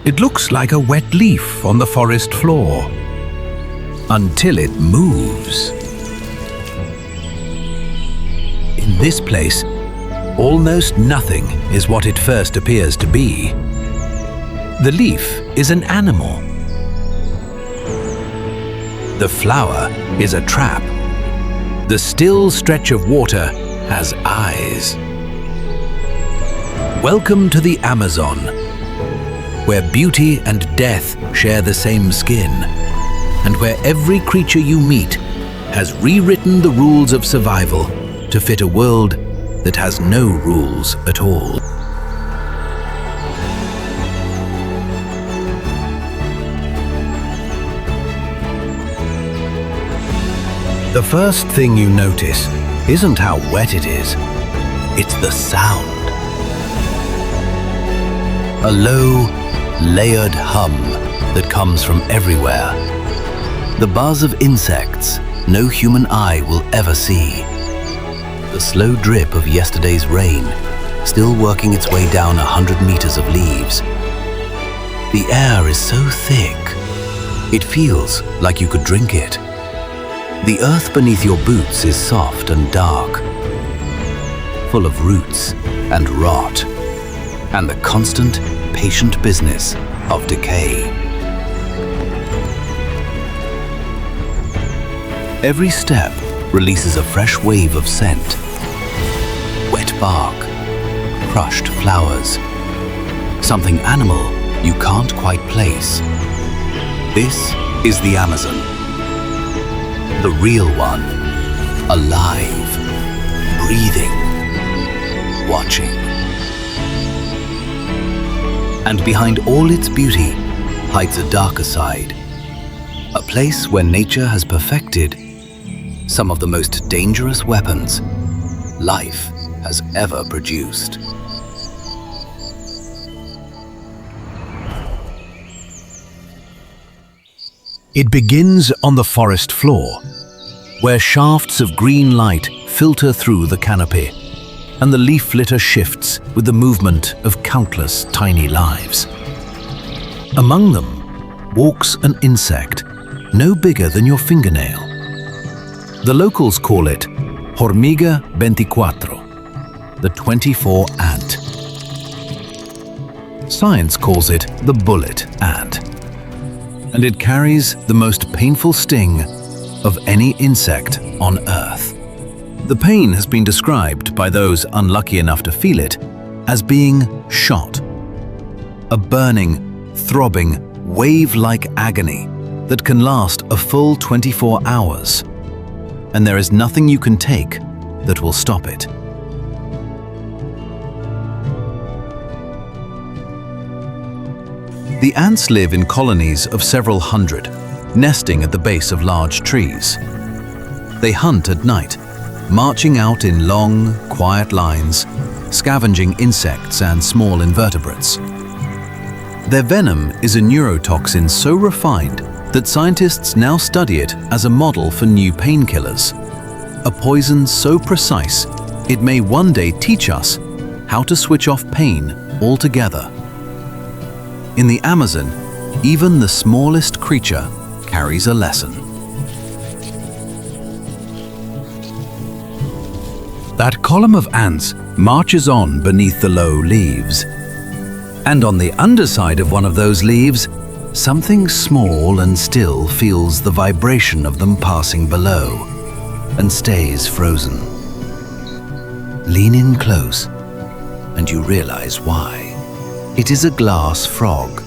It looks like a wet leaf on the forest floor, until it moves. In this place, almost nothing is what it first appears to be. The leaf is an animal. The flower is a trap. The still stretch of water has eyes. Welcome to the Amazon, where beauty and death share the same skin, and where every creature you meet has rewritten the rules of survival to fit a world that has no rules at all. The first thing you notice isn't how wet it is, it's the sound. A low, layered hum that comes from everywhere. The buzz of insects no human eye will ever see. The slow drip of yesterday's rain, still working its way down 100 meters of leaves. The air is so thick, it feels like you could drink it. The earth beneath your boots is soft and dark, full of roots and rot, and the constant, patient business of decay. Every step releases a fresh wave of scent. Wet bark, crushed flowers, something animal you can't quite place. This is the Amazon. The real one, alive, breathing, watching. And behind all its beauty hides a darker side, a place where nature has perfected some of the most dangerous weapons life has ever produced. It begins on the forest floor, where shafts of green light filter through the canopy, and the leaf litter shifts with the movement of countless tiny lives. Among them walks an insect no bigger than your fingernail. The locals call it Hormiga 24, the 24 ant. Science calls it the bullet ant, and it carries the most painful sting of any insect on Earth. The pain has been described by those unlucky enough to feel it as being shot. A burning, throbbing, wave-like agony that can last a full 24 hours. And there is nothing you can take that will stop it. The ants live in colonies of several hundred, nesting at the base of large trees. They hunt at night, marching out in long, quiet lines, scavenging insects and small invertebrates. Their venom is a neurotoxin so refined that scientists now study it as a model for new painkillers, a poison so precise it may one day teach us how to switch off pain altogether. In the Amazon, even the smallest creature carries a lesson. That column of ants marches on beneath the low leaves. And on the underside of one of those leaves, something small and still feels the vibration of them passing below and stays frozen. Lean in close and you realize why. It is a glass frog,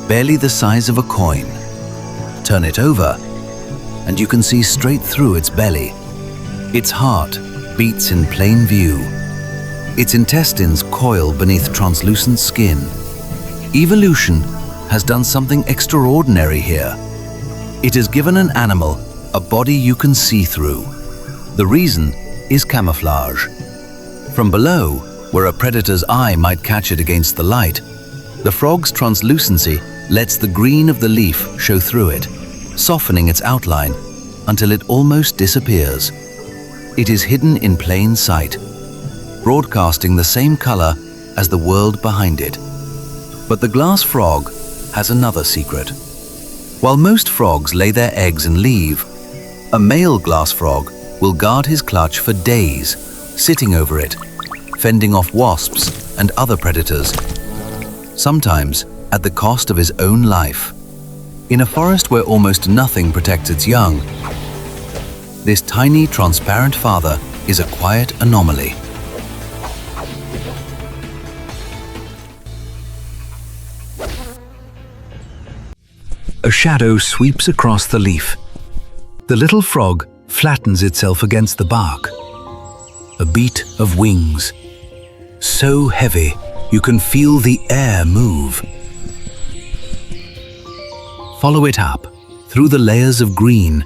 barely the size of a coin. Turn it over and you can see straight through its belly. Its heart beats in plain view. Its intestines coil beneath translucent skin. Evolution has done something extraordinary here. It has given an animal a body you can see through. The reason is camouflage. From below, where a predator's eye might catch it against the light, the frog's translucency lets the green of the leaf show through it, softening its outline until it almost disappears. It is hidden in plain sight, broadcasting the same color as the world behind it. But the glass frog has another secret. While most frogs lay their eggs and leave, a male glass frog will guard his clutch for days, sitting over it, fending off wasps and other predators, sometimes at the cost of his own life. In a forest where almost nothing protects its young, this tiny, transparent father is a quiet anomaly. A shadow sweeps across the leaf. The little frog flattens itself against the bark. A beat of wings, so heavy you can feel the air move. Follow it up, through the layers of green,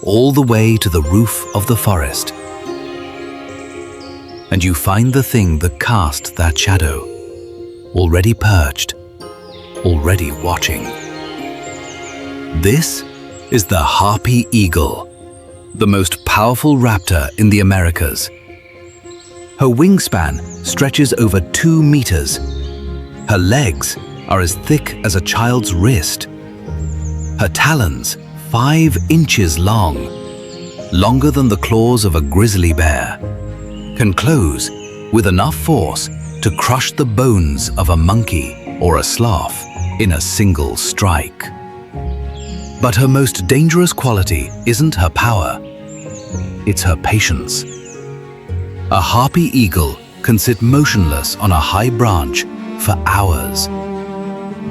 all the way to the roof of the forest. And you find the thing that cast that shadow, already perched, already watching. This is the harpy eagle, the most powerful raptor in the Americas. Her wingspan stretches over 2 meters. Her legs are as thick as a child's wrist. Her talons 5 inches long, longer than the claws of a grizzly bear, can close with enough force to crush the bones of a monkey or a sloth in a single strike. But her most dangerous quality isn't her power, it's her patience. A harpy eagle can sit motionless on a high branch for hours,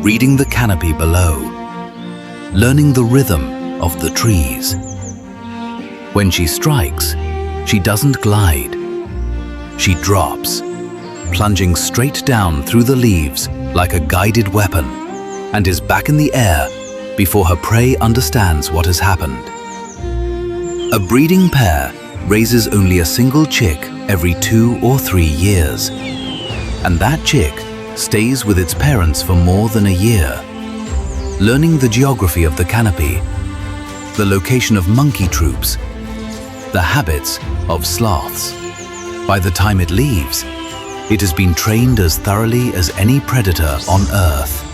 reading the canopy below, learning the rhythm of the trees. When she strikes, she doesn't glide. She drops, plunging straight down through the leaves like a guided weapon, and is back in the air before her prey understands what has happened. A breeding pair raises only a single chick every 2 or 3 years, and that chick stays with its parents for more than a year, learning the geography of the canopy, the location of monkey troops, the habits of sloths. By the time it leaves, it has been trained as thoroughly as any predator on Earth.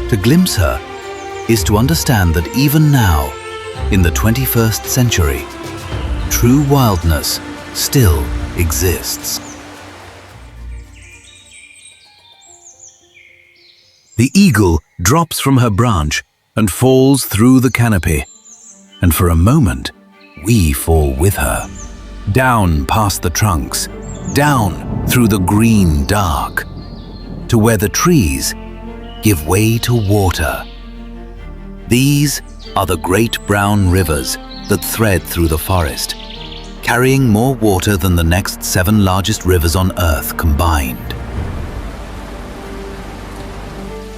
To glimpse her is to understand that even now, in the 21st century, true wildness still exists. The eagle drops from her branch and falls through the canopy, and for a moment, we fall with her. Down past the trunks, down through the green dark, to where the trees give way to water. These are the great brown rivers that thread through the forest, carrying more water than the next 7 largest rivers on Earth combined.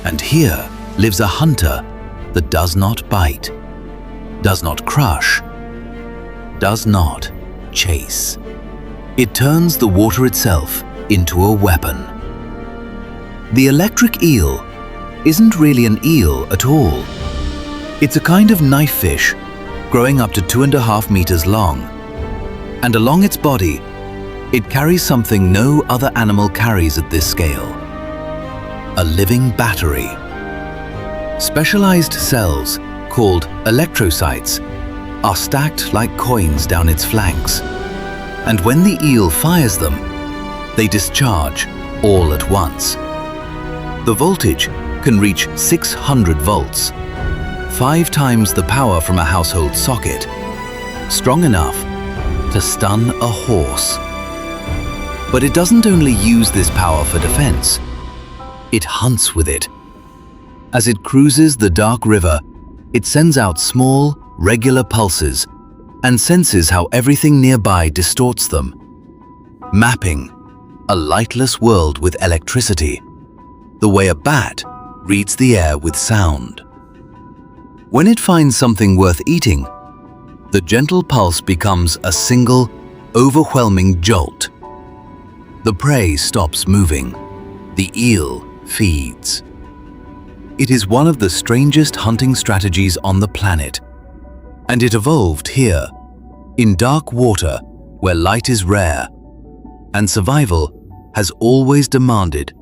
And here lives a hunter that does not bite, does not crush, does not chase. It turns the water itself into a weapon. The electric eel isn't really an eel at all. It's a kind of knife fish growing up to 2.5 meters long, and along its body, it carries something no other animal carries at this scale: a living battery. Specialized cells, called electrocytes, are stacked like coins down its flanks, and when the eel fires them, they discharge all at once. The voltage can reach 600 volts, 5 times the power from a household socket, strong enough to stun a horse. But it doesn't only use this power for defense, it hunts with it. As it cruises the dark river, it sends out small, regular pulses and senses how everything nearby distorts them, mapping a lightless world with electricity, the way a bat reads the air with sound. When it finds something worth eating, the gentle pulse becomes a single, overwhelming jolt. The prey stops moving. The eel feeds. It is one of the strangest hunting strategies on the planet, and it evolved here, in dark water where light is rare, and survival has always demanded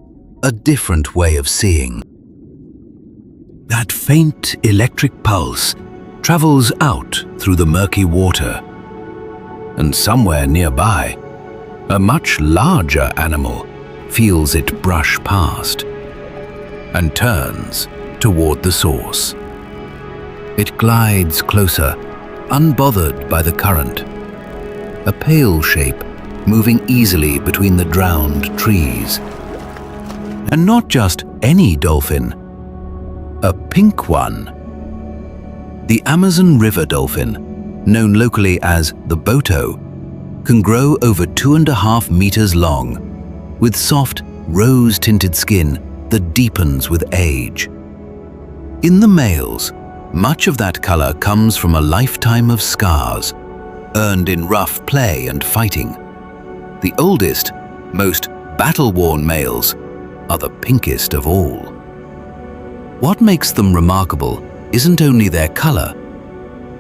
a different way of seeing. That faint electric pulse travels out through the murky water. And somewhere nearby, a much larger animal feels it brush past and turns toward the source. It glides closer, unbothered by the current, a pale shape moving easily between the drowned trees. And not just any dolphin, a pink one. The Amazon River dolphin, known locally as the boto, can grow over 2.5 meters long, with soft, rose-tinted skin that deepens with age. In the males, much of that color comes from a lifetime of scars, earned in rough play and fighting. The oldest, most battle-worn males are the pinkest of all. What makes them remarkable isn't only their color.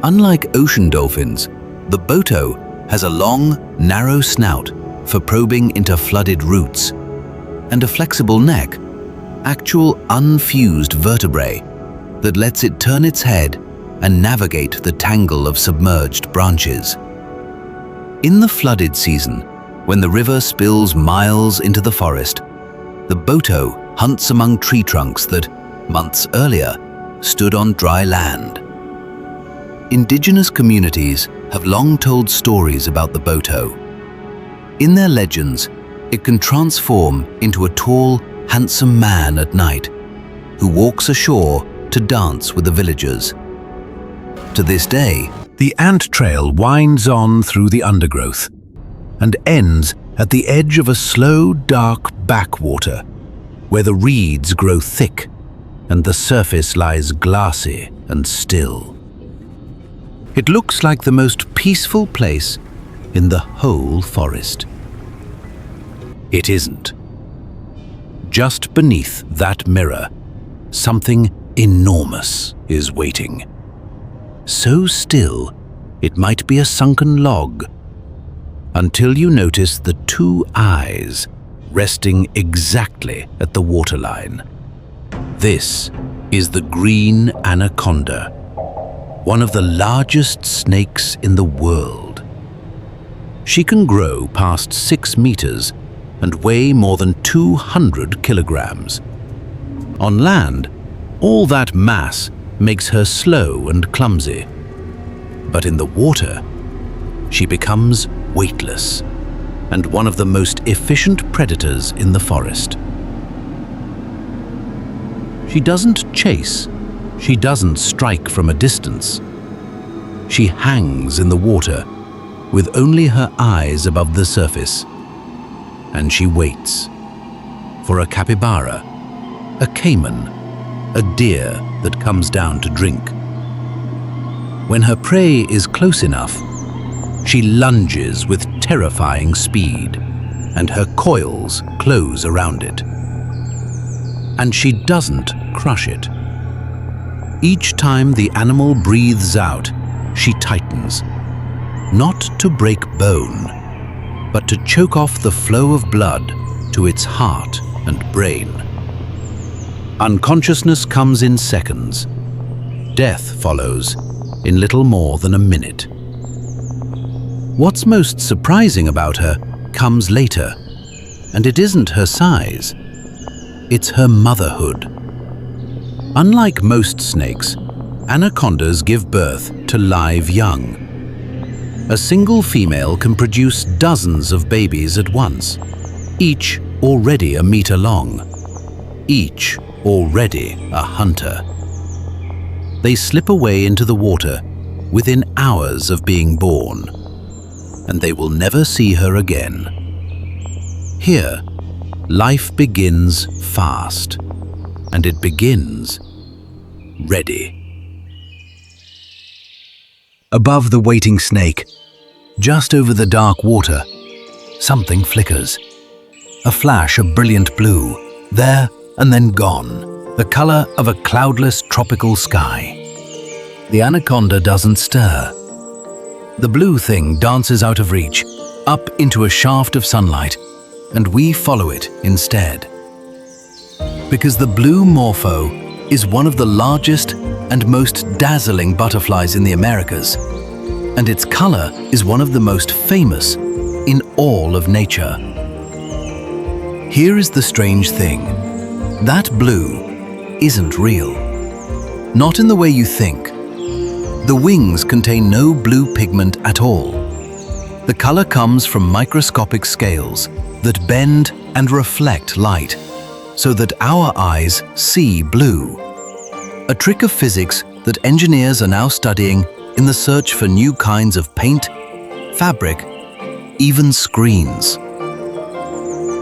Unlike ocean dolphins, the boto has a long, narrow snout for probing into flooded roots, and a flexible neck, actual unfused vertebrae that lets it turn its head and navigate the tangle of submerged branches. In the flooded season, when the river spills miles into the forest, the boto hunts among tree trunks that, months earlier, stood on dry land. Indigenous communities have long told stories about the boto. In their legends, it can transform into a tall, handsome man at night who walks ashore to dance with the villagers. To this day, the ant trail winds on through the undergrowth and ends at the edge of a slow, dark backwater where the reeds grow thick and the surface lies glassy and still. It looks like the most peaceful place in the whole forest. It isn't. Just beneath that mirror, something enormous is waiting. So still, it might be a sunken log, until you notice the two eyes resting exactly at the waterline. This is the green anaconda, one of the largest snakes in the world. She can grow past 6 meters and weigh more than 200 kilograms. On land, all that mass makes her slow and clumsy. But in the water, she becomes weightless and one of the most efficient predators in the forest. She doesn't chase, she doesn't strike from a distance. She hangs in the water with only her eyes above the surface, and she waits for a capybara, a caiman, a deer that comes down to drink. When her prey is close enough, she lunges with terrifying speed, and her coils close around it. And she doesn't crush it. Each time the animal breathes out, she tightens, not to break bone, but to choke off the flow of blood to its heart and brain. Unconsciousness comes in seconds. Death follows in little more than a minute. What's most surprising about her comes later, and it isn't her size. It's her motherhood. Unlike most snakes, anacondas give birth to live young. A single female can produce dozens of babies at once, each already a meter long, each already a hunter. They slip away into the water within hours of being born, and they will never see her again. Here, life begins fast, and it begins ready. Above the waiting snake, just over the dark water, something flickers. A flash of brilliant blue, there and then gone, the color of a cloudless tropical sky. The anaconda doesn't stir. The blue thing dances out of reach, up into a shaft of sunlight, and we follow it instead. Because the blue morpho is one of the largest and most dazzling butterflies in the Americas, and its color is one of the most famous in all of nature. Here is the strange thing. That blue isn't real. Not in the way you think. The wings contain no blue pigment at all. The color comes from microscopic scales that bend and reflect light, so that our eyes see blue. A trick of physics that engineers are now studying in the search for new kinds of paint, fabric, even screens.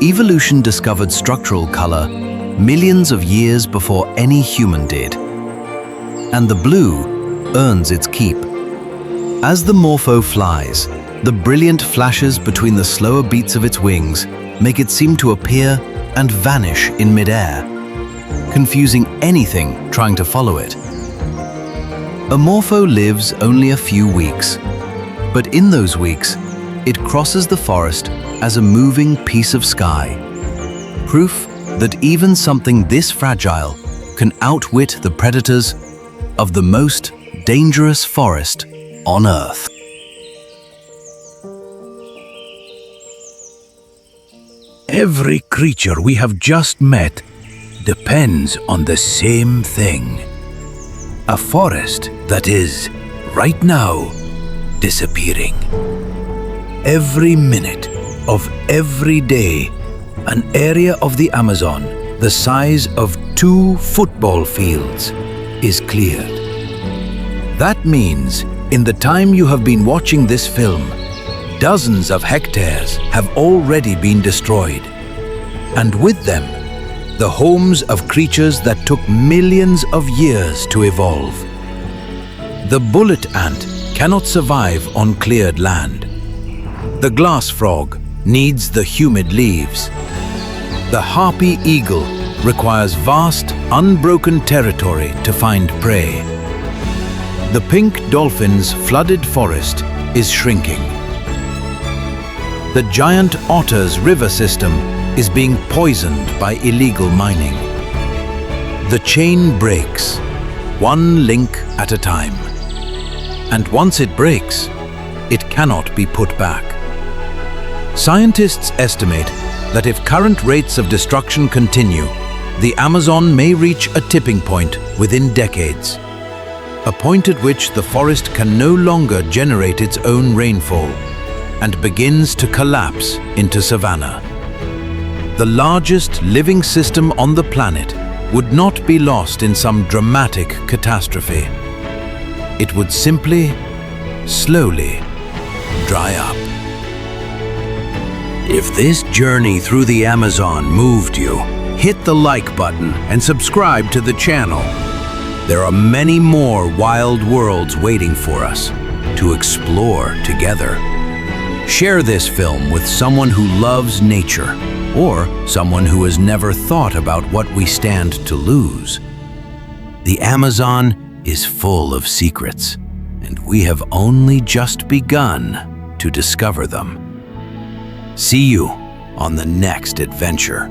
Evolution discovered structural color millions of years before any human did. And the blue earns its keep. As the morpho flies, the brilliant flashes between the slower beats of its wings make it seem to appear and vanish in midair, confusing anything trying to follow it. A morpho lives only a few weeks, but in those weeks, it crosses the forest as a moving piece of sky, proof that even something this fragile can outwit the predators of the most dangerous forest on Earth. Every creature we have just met depends on the same thing. A forest that is, right now, disappearing. Every minute of every day, an area of the Amazon the size of 2 football fields is cleared. That means, in the time you have been watching this film, dozens of hectares have already been destroyed, and with them, the homes of creatures that took millions of years to evolve. The bullet ant cannot survive on cleared land. The glass frog needs the humid leaves. The harpy eagle requires vast, unbroken territory to find prey. The pink dolphin's flooded forest is shrinking. The giant otter's river system is being poisoned by illegal mining. The chain breaks, one link at a time. And once it breaks, it cannot be put back. Scientists estimate that if current rates of destruction continue, the Amazon may reach a tipping point within decades, a point at which the forest can no longer generate its own rainfall and begins to collapse into savanna. The largest living system on the planet would not be lost in some dramatic catastrophe. It would simply, slowly, dry up. If this journey through the Amazon moved you, hit the like button and subscribe to the channel. There are many more wild worlds waiting for us to explore together. Share this film with someone who loves nature, or someone who has never thought about what we stand to lose. The Amazon is full of secrets, and we have only just begun to discover them. See you on the next adventure.